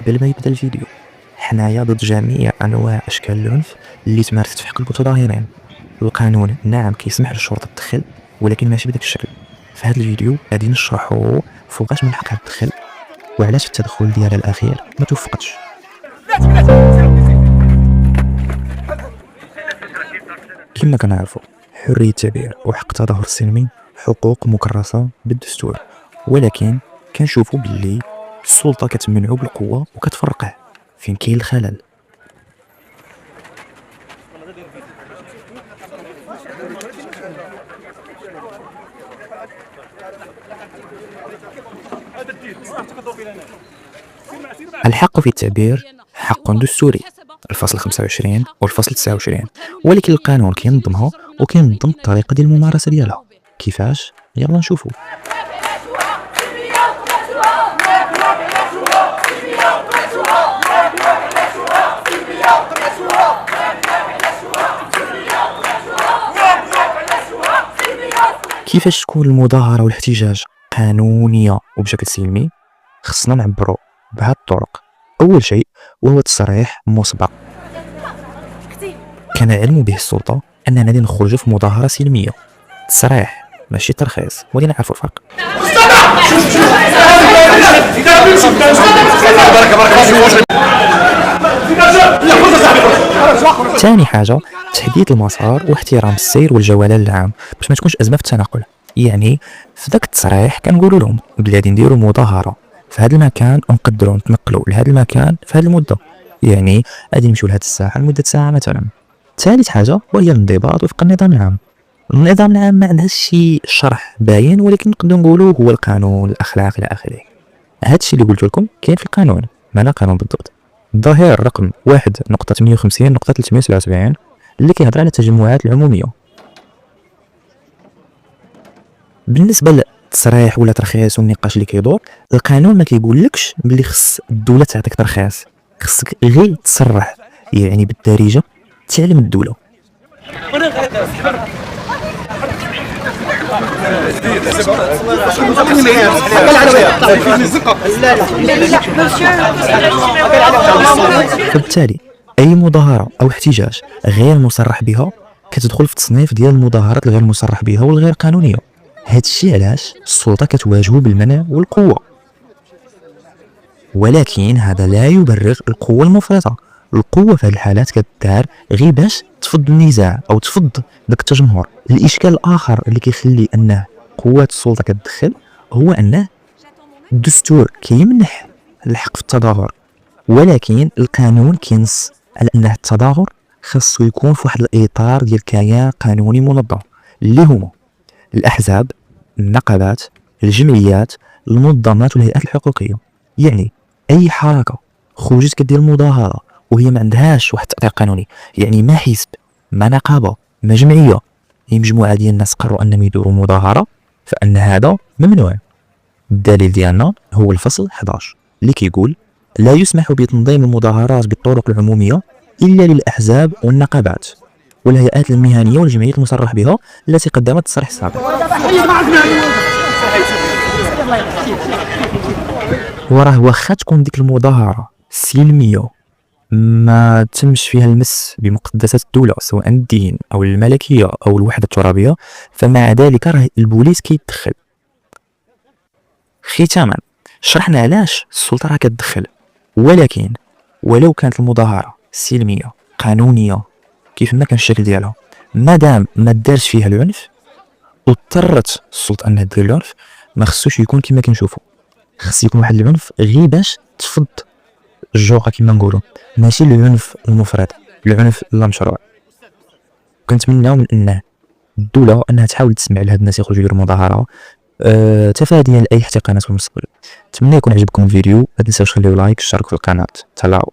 قبل ما يبدا الفيديو، حنايا ضد جميع انواع اشكال العنف اللي تمارست في حق المتظاهرين. القانون نعم كيسمح للشرطه تدخل، ولكن ماشي بداك الشكل. في هذا الفيديو غادي نشرحوا فوقاش من حقها تدخل وعلاش التدخل ديالها الاخير ما توفقتش. كما كنعرفوا حريه التعبير وحق التظاهر السلمي حقوق مكرسه بالدستور، ولكن كنشوفوا باللي السلطه كتمنعو بالقوه وكتفرقه. فين كاين الخلل؟ الحق في التعبير حق دستوري، الفصل 25 والفصل 29، ولكن القانون كينظمها وكينظم الطريقه ديال الممارسه ديالها. كيفاش؟ يلا نشوفوا. كيفاش تكون المظاهره والاحتجاج قانونيه وبشكل سلمي؟ خصنا نعبروا بهذه الطرق. اول شيء وهو تصريح مسبق. كان علم به السلطه اننا غادي نخرجوا في مظاهره سلميه. تصريح ماشي ترخيص، ودي نعرفوا الفرق. ثاني حاجه تحديد المسار واحترام السير والجولان العام باش ما تكونش ازمه في التنقل. يعني في ذاك التصريح كنقولوا لهم بلي غادي نديروا مظاهره في هذا المكان ونقدروا نتنقلوا لهذا المكان في هذه المده، يعني غادي نمشيو لهذه الساحه لمده ساعه مثلا. ثالث حاجه وهي الانضباط وفق النظام العام. النظام العام ما عندهاش شي شرح باين، ولكن نقدروا نقولوا هو القانون الاخلاق الى اخره. هذا الشيء اللي قلت لكم كاين في القانون. معنى قانون بالضبط الظاهر رقم 1.58.377 اللي كيهضر على التجمعات العموميه. بالنسبه للتصريح ولا ترخيص والنقاش اللي كيدور، القانون ما كيقولكش بلي خص الدوله تعطيك ترخيص، خصك غير تصرح، يعني بالدارجه تعلم الدوله. فبالتالي اي مظاهره او احتجاج غير مصرح بها كتدخل في التصنيف ديال المظاهرات الغير مصرح بها والغير قانونيه. هذا الشيء علاش السلطه كتواجهه بالمنع والقوه، ولكن هذا لا يبرر القوه المفرطه. القوه في هذه الحالات كتدار غير باش تفض النزاع او تفض داك التجمهر. الاشكال الاخر اللي كيخلي انه قوات السلطه كتدخل هو انه الدستور كيمنح الحق في التظاهر، ولكن القانون كينص على انه التظاهر خاصو يكون في واحد الاطار ديال كيان قانوني منظم اللي هما الاحزاب، النقابات، الجمعيات، المنظمات والهيئات الحقوقيه. يعني اي حركه خرجت كدير مظاهره وهي ما عندهاش واحد التأطير قانوني، يعني ما حزب ما نقابه ما جمعيه، هي مجموعه ديال الناس قرروا انهم يديروا مظاهره، فان هذا ممنوع. الدليل ديالنا هو الفصل 11 اللي كيقول لا يسمح بتنظيم المظاهرات بالطرق العموميه الا للاحزاب والنقابات والهيئات المهنيه والجمعيات المصرح بها التي قدمت التصريح السابق. وراه واخا تكون ديك المظاهره سلميه ما تمش فيها المس بمقدسات الدوله سواء الدين او الملكيه او الوحده الترابيه، فمع ذلك راه البوليس كيتدخل. ختاما شرحنا علاش السلطه راه كتدخل، ولكن ولو كانت المظاهره سلميه قانونيه كيف ما كان الشكل ديالها، مادام ما دارش فيها العنف واضطرت السلطه انها دير العنف، ما خصوش يكون كما كنشوفوا. خص يكون واحد العنف غير باش تفض الجوقه كما نقولوا، ماشي العنف المفرط، العنف لا مشروع. كنتمناو من انه الدوله انها تحاول تسمع لهاد الناس يخرجوا يديروا مظاهره تفاديا لاي احتقانات في المستقبل. نتمنى يكون عجبكم الفيديو، ما تنساوش خليو لايك، اشتركوا في القناه. تهلاو.